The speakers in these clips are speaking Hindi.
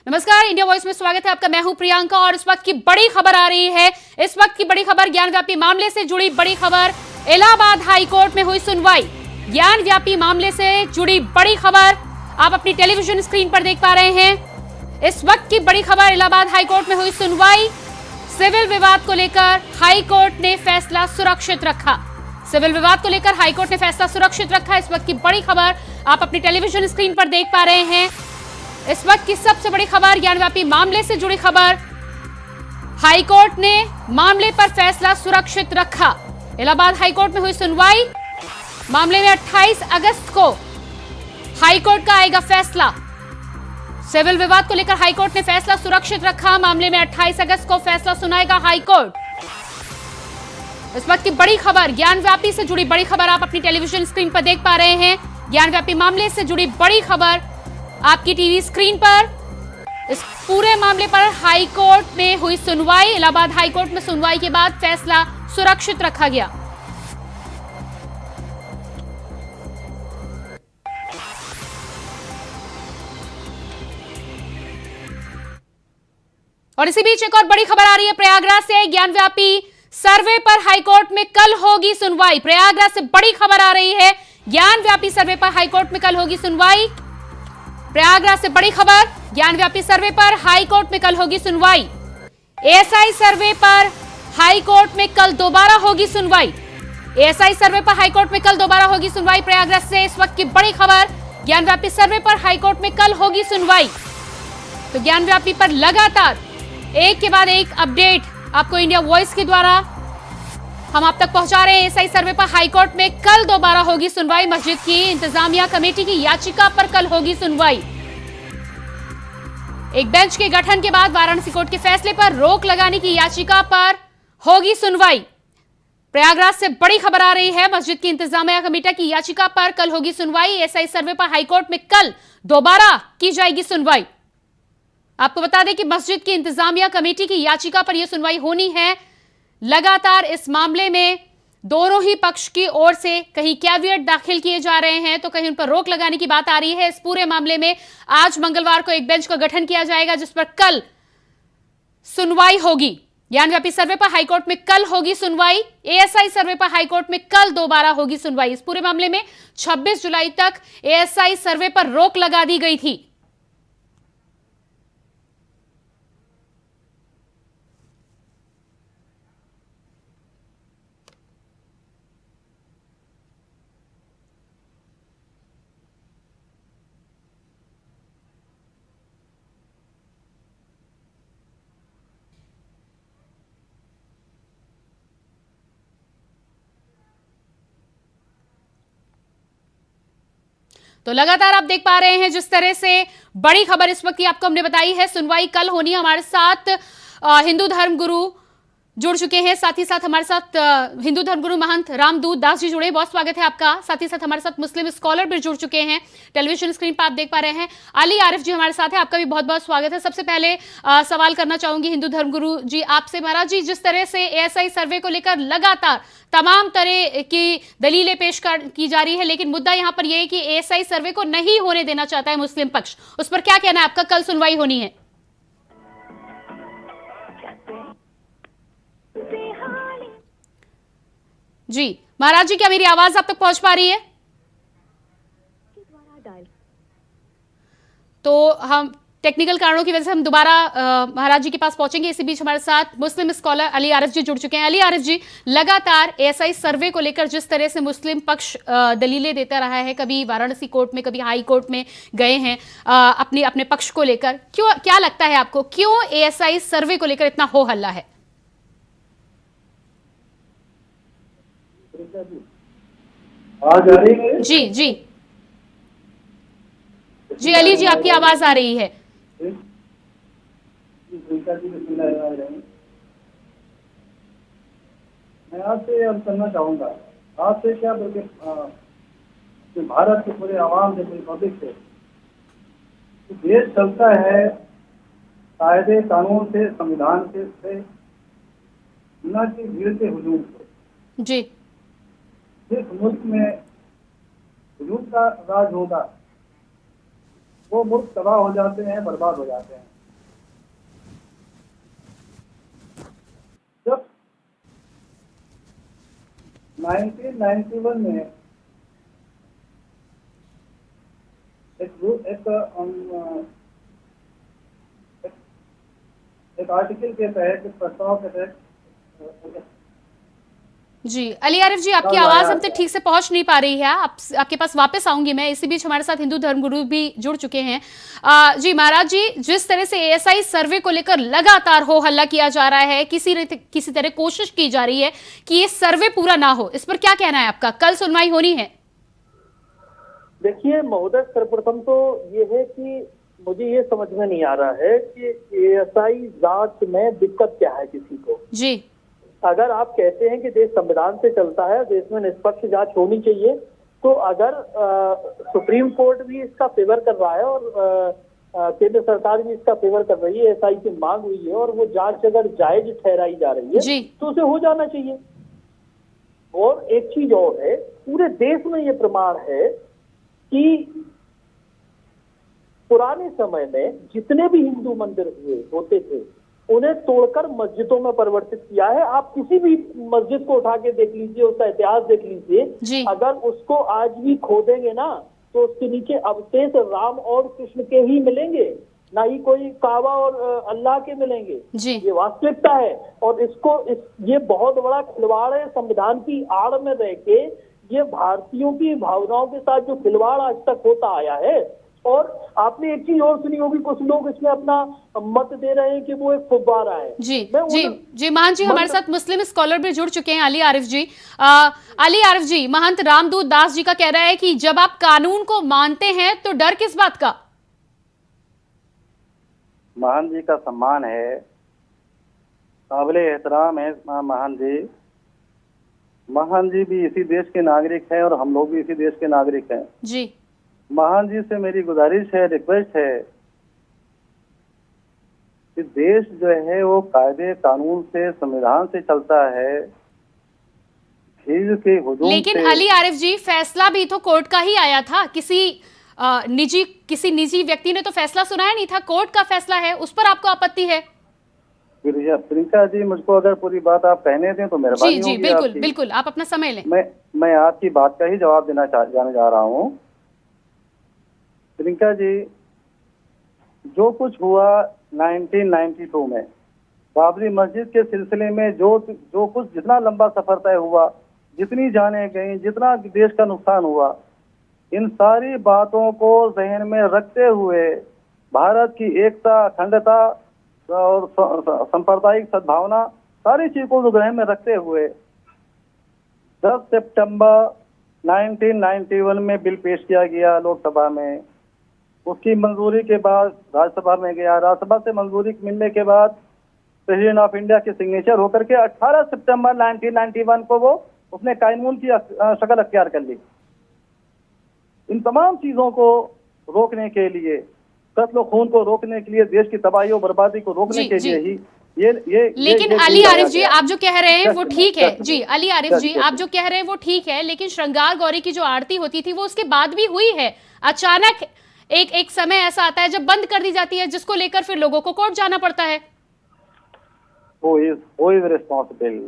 नमस्कार, इंडिया वॉइस में स्वागत है आपका। मैं हूं प्रियंका और इस वक्त की बड़ी खबर आ रही है। इस वक्त की बड़ी खबर ज्ञानव्यापी मामले से जुड़ी बड़ी खबर। इलाहाबाद हाई कोर्ट में हुई सुनवाई। ज्ञानव्यापी मामले से जुड़ी बड़ी खबर आप अपनी टेलीविजन स्क्रीन पर देख पा रहे हैं। इस वक्त की बड़ी खबर, इलाहाबाद हाई कोर्ट में हुई सुनवाई। सिविल विवाद को लेकर हाई कोर्ट ने फैसला सुरक्षित रखा। सिविल विवाद को लेकर हाई कोर्ट ने फैसला सुरक्षित रखा। इस वक्त की बड़ी खबर आप अपनी टेलीविजन स्क्रीन पर देख पा रहे हैं। इस वक्त की सबसे बड़ी खबर, ज्ञानव्यापी मामले से जुड़ी खबर। हाई कोर्ट ने मामले पर फैसला सुरक्षित रखा। इलाहाबाद हाई कोर्ट में हुई सुनवाई। मामले में 28 अगस्त को हाई कोर्ट का आएगा फैसला। सिविल विवाद को लेकर हाई कोर्ट ने फैसला सुरक्षित रखा। मामले में 28 अगस्त को फैसला सुनाएगा हाई कोर्ट। इस वक्त की बड़ी खबर, ज्ञानव्यापी से जुड़ी बड़ी खबर आप अपनी टेलीविजन स्क्रीन पर देख पा रहे हैं। ज्ञानव्यापी मामले से जुड़ी बड़ी खबर आपकी टीवी स्क्रीन पर। इस पूरे मामले पर हाई कोर्ट में हुई सुनवाई। इलाहाबाद हाई कोर्ट में सुनवाई के बाद फैसला सुरक्षित रखा गया। और इसी बीच एक और बड़ी खबर आ रही है प्रयागराज से। ज्ञानव्यापी सर्वे पर हाईकोर्ट में कल होगी सुनवाई। प्रयागराज से बड़ी खबर आ रही है। ज्ञानव्यापी सर्वे पर हाईकोर्ट में कल होगी सुनवाई। प्रयागराज से बड़ी खबर, ज्ञानव्यापी सर्वे पर हाईकोर्ट में कल होगी सुनवाई। एएसआई सर्वे पर हाईकोर्ट में कल दोबारा होगी सुनवाई। एएसआई सर्वे पर हाईकोर्ट में कल दोबारा होगी सुनवाई। प्रयागराज से इस वक्त की बड़ी खबर, ज्ञानव्यापी सर्वे पर हाईकोर्ट में कल होगी सुनवाई। तो ज्ञानव्यापी पर लगातार एक के बाद एक अपडेट आपको इंडिया वॉइस के द्वारा हम आप तक पहुंचा रहे हैं। एएसआई सर्वे पर हाईकोर्ट में कल दोबारा होगी सुनवाई। मस्जिद की इंतजामिया कमेटी की याचिका पर कल होगी सुनवाई। एक बेंच के गठन के बाद वाराणसी कोर्ट के फैसले पर रोक लगाने की याचिका पर होगी सुनवाई। प्रयागराज से बड़ी खबर आ रही है। मस्जिद की इंतजामिया कमेटी की याचिका पर कल होगी सुनवाई। एएसआई सर्वे पर हाईकोर्ट में कल दोबारा की जाएगी सुनवाई। आपको बता दें कि मस्जिद की इंतजामिया कमेटी की याचिका पर यह सुनवाई होनी है। लगातार इस मामले में दोनों ही पक्ष की ओर से कहीं कैविएट दाखिल किए जा रहे हैं तो कहीं उन पर रोक लगाने की बात आ रही है। इस पूरे मामले में आज मंगलवार को एक बेंच का गठन किया जाएगा जिस पर कल सुनवाई होगी। ज्ञानव्यापी सर्वे पर हाईकोर्ट में कल होगी सुनवाई। एएसआई सर्वे पर हाईकोर्ट में कल दोबारा होगी सुनवाई। इस पूरे मामले में 26 जुलाई तक एएसआई सर्वे पर रोक लगा दी गई थी। तो लगातार आप देख पा रहे हैं जिस तरह से बड़ी खबर इस वक्त की आपको हमने बताई है। सुनवाई कल होनी है। हमारे साथ हिंदू धर्मगुरु जुड़ चुके हैं। साथ ही साथ हमारे साथ हिंदू धर्मगुरु महंत रामदूत दास जी जुड़े। बहुत स्वागत है आपका। साथ ही साथ हमारे साथ मुस्लिम स्कॉलर भी जुड़ चुके हैं। टेलीविजन स्क्रीन पर आप देख पा रहे हैं अली आरिफ जी हमारे साथ है। आपका भी बहुत बहुत स्वागत है। सबसे पहले सवाल करना चाहूंगी हिंदू धर्मगुरु जी आपसे। महाराज जी, जिस तरह से एएसआई सर्वे को लेकर लगातार तमाम तरह की दलीलें पेश की जा रही है, लेकिन मुद्दा यहां पर यह है कि एएसआई सर्वे को नहीं होने देना चाहता है मुस्लिम पक्ष, उस पर क्या कहना है आपका? कल सुनवाई होनी है। जी महाराज जी, क्या मेरी आवाज आप तक पहुंच पा रही है? तो हम टेक्निकल कारणों की वजह से हम दोबारा महाराज जी के पास पहुंचेंगे। इसी बीच हमारे साथ मुस्लिम स्कॉलर अली आरिफ जी जुड़ चुके हैं। अली आरिफ जी, लगातार एएसआई सर्वे को लेकर जिस तरह से मुस्लिम पक्ष दलीलें देता रहा है, कभी वाराणसी कोर्ट में कभी हाई कोर्ट में गए हैं अपने पक्ष को लेकर, क्यों, क्या लगता है आपको, क्यों एएसआई सर्वे को लेकर इतना हो हल्ला है? जी जी जी अली जी, आपकी आवाज आ रही है। मैं आपसे अब करना चाहूंगा, आपसे क्या बल्कि भारत के पूरे आवाम से, पूरी पब्लिक से, देश चलता है कायदे कानून से, संविधान से, न कि भीड़ के हुजूम से। जी, जिस मुल्क में हुजूम का राज होगा वो मुल्क तबाह हो जाते हैं, बर्बाद हो जाते हैं। जब 1991 में एक आर्टिकल के तहत, एक प्रस्ताव के तहत जी अली आरिफ जी, आपकी तब आवाज आया हम तक ठीक से पहुंच नहीं पा रही है। आपके पास वापस आऊंगी मैं। इसी बीच हमारे साथ हिंदू धर्मगुरु भी जुड़ चुके हैं। जी महाराज जी, जिस तरह से एएसआई सर्वे को लेकर लगातार हो हल्ला किया जा रहा है, किसी तरह कोशिश की जा रही है कि ये सर्वे पूरा ना हो, इस पर क्या कहना है आपका? कल सुनवाई होनी है। देखिए महोदय, सर्वप्रथम तो ये है कि मुझे ये समझ में नहीं आ रहा है कि एएसआई जांच में दिक्कत क्या है किसी को। जी अगर आप कहते हैं कि देश संविधान से चलता है, देश में निष्पक्ष जांच होनी चाहिए, तो अगर सुप्रीम कोर्ट भी इसका फेवर कर रहा है और केंद्र सरकार भी इसका फेवर कर रही है, एएसआई की मांग हुई है और वो जांच अगर जायज ठहराई जा रही है तो उसे हो जाना चाहिए। और एक चीज और है, पूरे देश में ये प्रमाण है कि पुराने समय में जितने भी हिंदू मंदिर होते थे उन्हें तोड़कर मस्जिदों में परिवर्तित किया है। आप किसी भी मस्जिद को उठा के देख लीजिए, उसका इतिहास देख लीजिए, अगर उसको आज भी खोदेंगे ना तो उसके नीचे अवशेष राम और कृष्ण के ही मिलेंगे, ना ही कोई काबा और अल्लाह के मिलेंगे। ये वास्तविकता है और ये बहुत बड़ा खिलवाड़ है संविधान की आड़ में रह के। ये भारतीयों की भावनाओं के साथ जो खिलवाड़ आज तक होता आया है। और आपने एक चीज और सुनी होगी, कुछ लोग इसमें अपना मत दे रहे हैं कि वो एक फुब्बारा है। जी महान जी, हमारे साथ मुस्लिम स्कॉलर भी जुड़ चुके हैं, अली आरिफ जी। अली आरिफ जी, महंत रामदूत दास जी का कह रहा है कि जब आप कानून को मानते हैं तो डर किस बात का? महान जी का सम्मान है, काबिले एहतराम है। महान जी भी इसी देश के नागरिक हैं और हम लोग भी इसी देश के नागरिक हैं। जी महान जी से मेरी गुजारिश है, रिक्वेस्ट है कि देश जो है वो कायदे कानून से, संविधान से चलता है, भीड़ के हुजूम लेकिन से। अली आरिफ जी, फैसला भी तो कोर्ट का ही आया था। किसी निजी व्यक्ति ने तो फैसला सुनाया नहीं था, कोर्ट का फैसला है, उस पर आपको आपत्ति है? प्रियंका जी, मुझको अगर पूरी बात आप कहने दें तो मेहरबानी होगी। जी बिल्कुल बिल्कुल, आप अपना समय लें। मैं आपकी बात का ही जवाब जाने जा रहा हूँ। प्रियंका जी, जो कुछ हुआ 1992 में बाबरी मस्जिद के सिलसिले में, जो कुछ, जितना लंबा सफर तय हुआ, जितनी जानें गई, जितना देश का नुकसान हुआ, इन सारी बातों को जहन में रखते हुए भारत की एकता, अखंडता और सांप्रदायिक सद्भावना, सारी चीजों को जहन में रखते हुए 10 सितंबर 1991 में बिल पेश किया गया लोकसभा में। उसकी मंजूरी के बाद राज्यसभा में गया, राज्यसभा से मंजूरी मिलने के बाद प्रेसिडेंट ऑफ इंडिया के सिग्नेचर होकर के 18 सितंबर 1991 को वो उसने कानून की शक्ल अख्तियार कर ली। इन तमाम चीजों को रोकने के लिए, कत्ल खून को रोकने के लिए, देश की तबाही और बर्बादी को रोकने के लिए ही लेकिन अली आरिफ जी, आप जो कह रहे हैं वो ठीक है। जी अली आरिफ जी, आप जो कह रहे हैं वो ठीक है, लेकिन श्रृंगार गौरी की जो आरती होती थी वो उसके बाद भी हुई है। अचानक एक समय ऐसा आता है जब बंद कर दी जाती है, जिसको लेकर फिर लोगों को कोर्ट जाना पड़ता है। Who is responsible?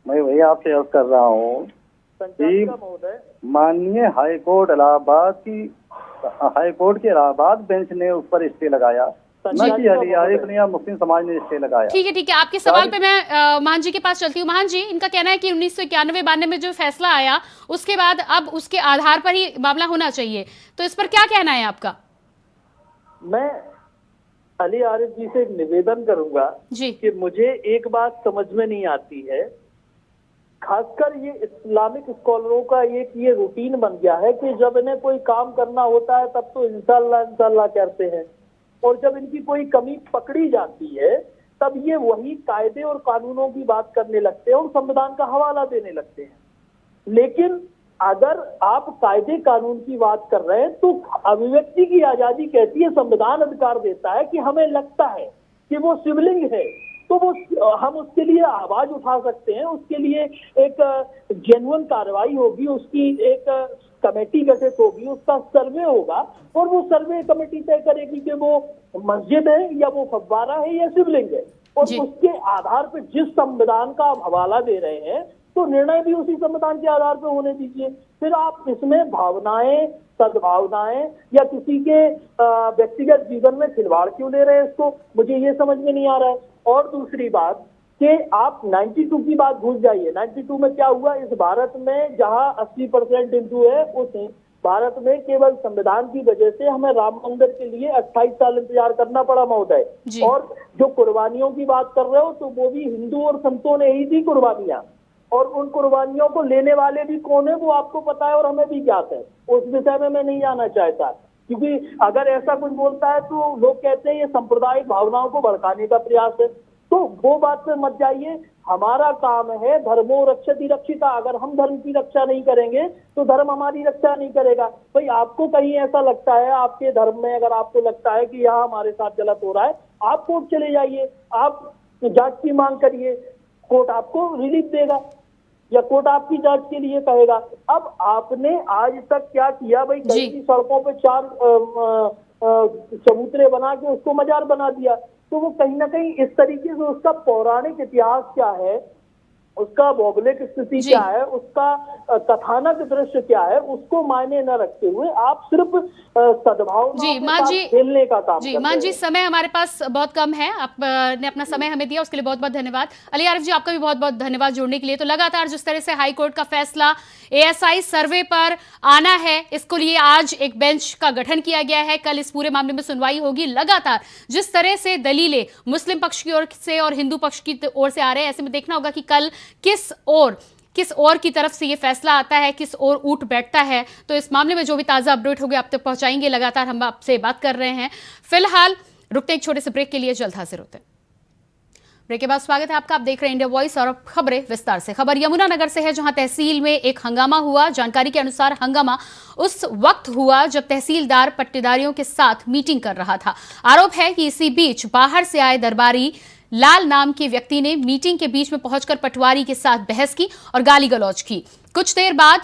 मैं वही आपसे अर्ज कर रहा हूँ। माननीय हाई कोर्ट के इलाहाबाद बेंच ने उस पर स्टे लगाया, न कि अली आरिफ ने या मुस्लिम समाज ने स्टे लगाया। ठीक है, आपके सवाल पे मैं महान जी के पास चलती हूँ। महान जी, इनका कहना है कि 1991-92 में जो फैसला आया उसके बाद अब उसके आधार पर ही मामला होना चाहिए, तो इस पर क्या कहना है आपका? मैं अली आरिफ जी से एक निवेदन करूंगा कि मुझे एक बात समझ में नहीं आती है, खासकर ये इस्लामिक स्कॉलरों का ये रूटीन बन गया है कि जब इन्हें कोई काम करना होता है तब तो इंशाल्लाह कहते हैं, और जब इनकी कोई कमी पकड़ी जाती है तब ये वही कायदे और कानूनों की बात करने लगते हैं और संविधान का हवाला देने लगते हैं। लेकिन अगर आप कायदे कानून की बात कर रहे हैं तो अभिव्यक्ति की आजादी कहती है, संविधान अधिकार देता है कि हमें लगता है कि वो शिवलिंग है तो वो हम उसके लिए आवाज उठा सकते हैं, उसके लिए एक जेन्युइन कार्रवाई होगी, उसकी एक कमेटी गठित होगी, उसका सर्वे होगा और वो सर्वे कमेटी तय करेगी कि वो मस्जिद है या वो फव्वारा है या शिवलिंग है, और उसके आधार पर जिस संविधान का आप हवाला दे रहे हैं तो निर्णय भी उसी संविधान के आधार पर होने दीजिए। फिर आप इसमें भावनाएं, सद्भावनाएं या किसी के व्यक्तिगत जीवन में खिलवाड़ क्यों ले रहे हैं, इसको मुझे ये समझ में नहीं आ रहा है। और दूसरी बात कि आप 92 की बात भूल जाइए। 92 में क्या हुआ, इस भारत में जहां 80% हिंदू है, उस भारत में केवल संविधान की वजह से हमें राम मंदिर के लिए 28 साल इंतजार करना पड़ा महोदय। और जो कुर्बानियों की बात कर रहे हो तो वो भी हिंदू और संतों ने ही दी कुर्बानियां, और उन कुर्बानियों को लेने वाले भी कौन है वो आपको पता है और हमें भी ज्ञात है। उस विषय में मैं नहीं जाना चाहता, क्योंकि अगर ऐसा कुछ बोलता है तो लोग कहते हैं ये सांप्रदायिक भावनाओं को भड़काने का प्रयास है, तो वो बात पे मत जाइए। हमारा काम है धर्मो रक्षति रक्षिता। अगर हम धर्म की रक्षा नहीं करेंगे तो धर्म हमारी रक्षा नहीं करेगा। भाई आपको कहीं ऐसा लगता है, आपके धर्म में अगर आपको लगता है कि यहाँ हमारे साथ गलत हो रहा है, आप कोर्ट चले जाइए, आप जांच की मांग करिए, कोर्ट आपको रिलीफ देगा या कोर्ट आपकी जांच के लिए कहेगा। अब आपने आज तक क्या किया भाई, कई की सड़कों पे 4 चबूतरे बना के उसको मजार बना दिया, तो वो कहीं ना कहीं इस तरीके से उसका पौराणिक इतिहास क्या है, उसका भौगोलिक स्थिति क्या है, उसका कथानक दृश्य क्या है, उसको मायने न रखते हुए आप सिर्फ सद्भाव खेलने का काम जी मान जी, समय हमारे पास बहुत कम है, आपने अपना समय हमें दिया उसके लिए बहुत बहुत धन्यवाद। अली आरिफ जी, आपका भी बहुत बहुत धन्यवाद जुड़ने के लिए। तो लगातार जिस तरह से हाई कोर्ट का फैसला ASI सर्वे पर आना है, इसको लिए आज एक बेंच का गठन किया गया है, कल इस पूरे मामले में सुनवाई होगी। लगातार जिस तरह से दलीलें मुस्लिम पक्ष की ओर से और हिंदू पक्ष की ओर से आ रहे हैं, ऐसे में देखना होगा कि कल किस ओर की तरफ से ये फैसला आता है, किस ओर उठ बैठता है। तो इस मामले में जो भी ताजा अपडेट होगी आप तक पहुंचाएंगे। लगातार हम आपसे बात कर रहे हैं। फिलहाल रुकते एक छोटे से ब्रेक के लिए, जल्द हाजिर होते हैं। ब्रेक के बाद स्वागत है आपका, आप देख रहे हैं इंडिया वॉइस और अब खबरें विस्तार से। खबर यमुनानगर से है, जहां तहसील में एक हंगामा हुआ। जानकारी के अनुसार हंगामा उस वक्त हुआ जब तहसीलदार पट्टेदारियों के साथ मीटिंग कर रहा था। आरोप है कि इसी बीच बाहर से आए दरबारी लाल नाम के व्यक्ति ने मीटिंग के बीच में पहुंचकर पटवारी के साथ बहस की और गाली गलौज की। कुछ देर बाद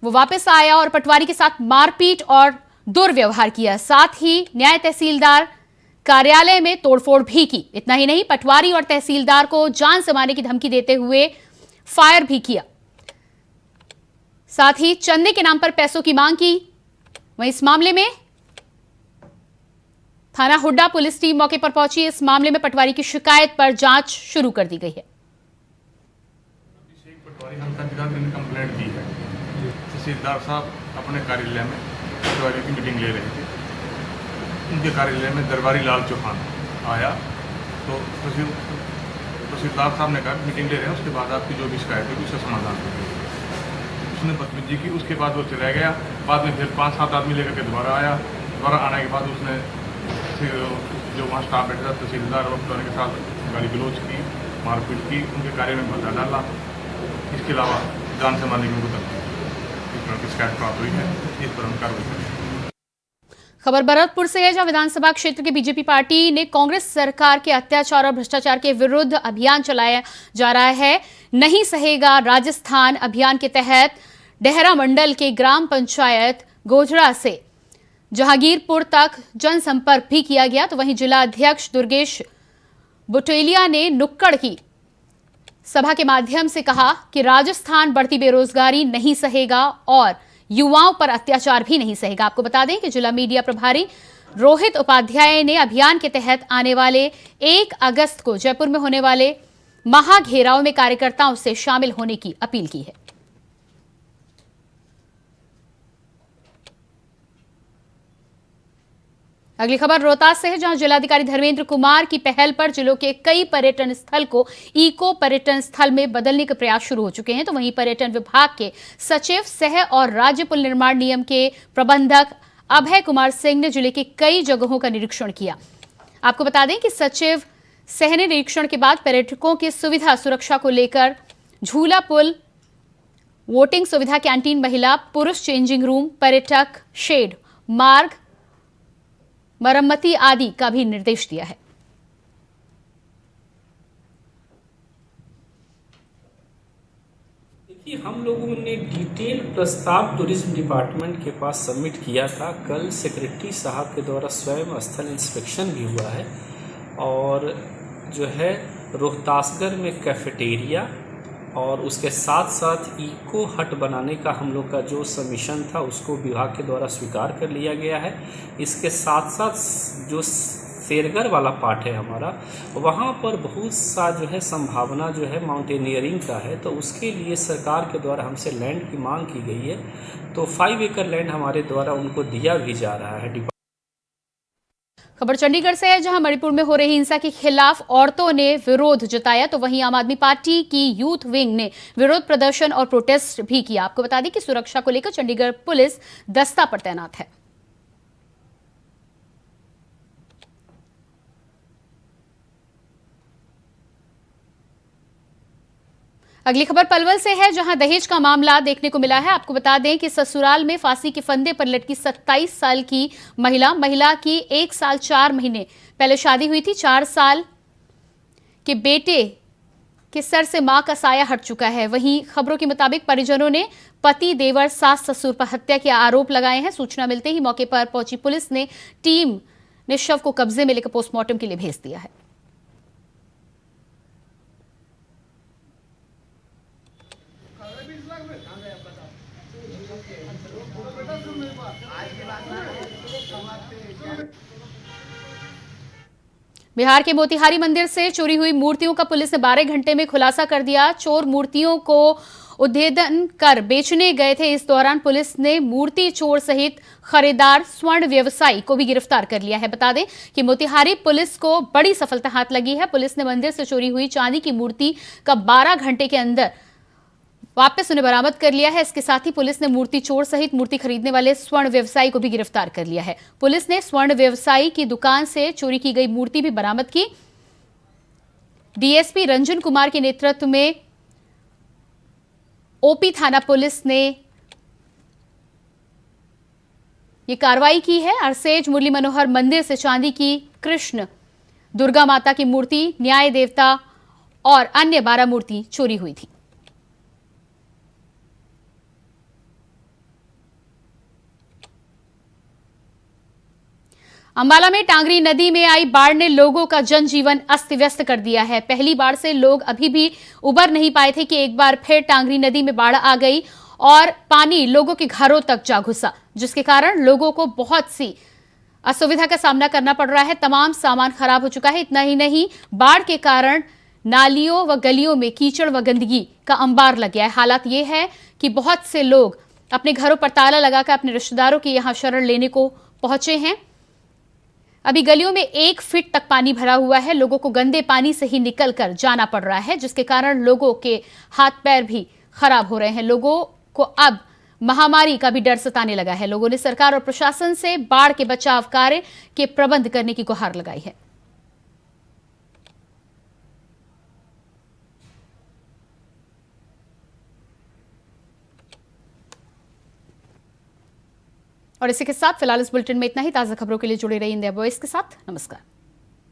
वो वापस आया और पटवारी के साथ मारपीट और दुर्व्यवहार किया। साथ ही न्याय तहसीलदार कार्यालय में तोड़फोड़ भी की। इतना ही नहीं, पटवारी और तहसीलदार को जान से मारने की धमकी देते हुए फायर भी किया। साथ ही चंदे के नाम पर पैसों की मांग की। वहीं इस मामले में थाना हुड्डा पुलिस टीम मौके पर पहुंची। इस मामले में पटवारी की शिकायत पर जांच शुरू कर दी गई है। पटवारी कंप्लेंट की है। तहसीलदार साहब अपने कार्यालय में पटवारी की मीटिंग ले रहे थे। उनके कार्यालय में दरबारी लाल चौहान आया, तो तहसीलदार साहब ने कहा मीटिंग ले रहे हैं, उसके बाद आपकी जो भी शिकायत है उसका समाधान करेंगे। उसने बदतमीजी की, उसके बाद वो चला गया। बाद में फिर 5-7 आदमी लेकर के दोबारा आया। दोबारा आने के बाद उसने जो वहाँ स्टाफ बैठा था तहसीलदार और पटवारी के साथ गाली गलौज की, मारपीट की, उनके कार्य में बाधा डाला। इसके अलावा जान से मारने की उनको धमकी शिकायत प्राप्त हुई है, इस पर हम कार्रवाई करेंगे। खबर भरतपुर से है, जहां विधानसभा क्षेत्र के बीजेपी पार्टी ने कांग्रेस सरकार के अत्याचार और भ्रष्टाचार के विरुद्ध अभियान चलाया जा रहा है। नहीं सहेगा राजस्थान अभियान के तहत डेहरा मंडल के ग्राम पंचायत गोजड़ा से जहांगीरपुर तक जनसंपर्क भी किया गया। तो वहीं जिला अध्यक्ष दुर्गेश बुटेलिया ने नुक्कड़ की सभा के माध्यम से कहा कि राजस्थान बढ़ती बेरोजगारी नहीं सहेगा और युवाओं पर अत्याचार भी नहीं सहेगा। आपको बता दें कि जिला मीडिया प्रभारी रोहित उपाध्याय ने अभियान के तहत आने वाले 1 अगस्त को जयपुर में होने वाले महाघेराव में कार्यकर्ताओं से शामिल होने की अपील की है। अगली खबर रोहतास से है, जहां जिलाधिकारी धर्मेंद्र कुमार की पहल पर जिलों के कई पर्यटन स्थल को इको पर्यटन स्थल में बदलने के प्रयास शुरू हो चुके हैं। तो वहीं पर्यटन विभाग के सचिव सह और राज्य पुल निर्माण निगम के प्रबंधक अभय कुमार सिंह ने जिले के कई जगहों का निरीक्षण किया। आपको बता दें कि सचिव सह ने निरीक्षण के बाद पर्यटकों की सुविधा सुरक्षा को लेकर झूला पुल, वोटिंग सुविधा, कैंटीन, महिला पुरुष चेंजिंग रूम, पर्यटक शेड, मार्ग मरम्मती आदि का भी निर्देश दिया है। कि हम लोगों ने डिटेल प्रस्ताव टूरिज्म डिपार्टमेंट के पास सबमिट किया था। कल सेक्रेटरी साहब के द्वारा स्वयं स्थल इंस्पेक्शन भी हुआ है और जो है रोहतासगढ़ में कैफेटेरिया और उसके साथ साथ इको हट बनाने का हम लोग का जो सबमिशन था उसको विभाग के द्वारा स्वीकार कर लिया गया है। इसके साथ साथ जो शेरगढ़ वाला पार्ट है हमारा, वहाँ पर बहुत सा जो है संभावना जो है माउंटेनियरिंग का है, तो उसके लिए सरकार के द्वारा हमसे लैंड की मांग की गई है। तो 5 एकड़ लैंड हमारे द्वारा उनको दिया भी जा रहा है। खबर चंडीगढ़ से है, जहां मणिपुर में हो रही हिंसा के खिलाफ औरतों ने विरोध जताया, तो वहीं आम आदमी पार्टी की यूथ विंग ने विरोध प्रदर्शन और प्रोटेस्ट भी किया। आपको बता दें कि सुरक्षा को लेकर चंडीगढ़ पुलिस दस्ता पर तैनात है। अगली खबर पलवल से है, जहां दहेज का मामला देखने को मिला है। आपको बता दें कि ससुराल में फांसी के फंदे पर लटकी 27 साल की महिला की 1 साल 4 महीने पहले शादी हुई थी। 4 साल के बेटे के सर से मां का साया हट चुका है। वहीं खबरों के मुताबिक परिजनों ने पति, देवर, सास, ससुर पर हत्या के आरोप लगाए हैं। सूचना मिलते ही मौके पर पहुंची पुलिस ने टीम ने शव को कब्जे में लेकर पोस्टमार्टम के लिए भेज दिया है। बिहार के मोतिहारी मंदिर से चोरी हुई मूर्तियों का पुलिस ने 12 घंटे में खुलासा कर दिया। चोर मूर्तियों को उद्भेदन कर बेचने गए थे। इस दौरान पुलिस ने मूर्ति चोर सहित खरीदार स्वर्ण व्यवसायी को भी गिरफ्तार कर लिया है। बता दें कि मोतिहारी पुलिस को बड़ी सफलता हाथ लगी है। पुलिस ने मंदिर से चोरी हुई चांदी की मूर्ति का 12 घंटे के अंदर वापस उन्हें बरामद कर लिया है। इसके साथ ही पुलिस ने मूर्ति चोर सहित मूर्ति खरीदने वाले स्वर्ण व्यवसायी को भी गिरफ्तार कर लिया है। पुलिस ने स्वर्ण व्यवसायी की दुकान से चोरी की गई मूर्ति भी बरामद की। डीएसपी रंजन कुमार के नेतृत्व में ओपी थाना पुलिस ने यह कार्रवाई की है। अरसेज मुरली मनोहर मंदिर से चांदी की कृष्ण, दुर्गा माता की मूर्ति, न्याय देवता और अन्य 12 मूर्ति चोरी हुई थी। अंबाला में टांगरी नदी में आई बाढ़ ने लोगों का जनजीवन अस्त व्यस्त कर दिया है। पहली बाढ़ से लोग अभी भी उबर नहीं पाए थे कि एक बार फिर टांगरी नदी में बाढ़ आ गई और पानी लोगों के घरों तक जा घुसा, जिसके कारण लोगों को बहुत सी असुविधा का सामना करना पड़ रहा है। तमाम सामान खराब हो चुका है। इतना ही नहीं, बाढ़ के कारण नालियों व गलियों में कीचड़ व गंदगी का अंबार लग गया है। हालात ये है कि बहुत से लोग अपने घरों पर ताला लगाकर अपने रिश्तेदारों के यहां शरण लेने को पहुंचे हैं। अभी गलियों में 1 फीट तक पानी भरा हुआ है। लोगों को गंदे पानी से ही निकलकर जाना पड़ रहा है, जिसके कारण लोगों के हाथ पैर भी खराब हो रहे हैं। लोगों को अब महामारी का भी डर सताने लगा है। लोगों ने सरकार और प्रशासन से बाढ़ के बचाव कार्य के प्रबंध करने की गुहार लगाई है। और इसी के साथ फिलहाल इस बुलेटिन में इतना ही। ताजा खबरों के लिए जुड़े रहिए इंडिया वॉइस के साथ। नमस्कार।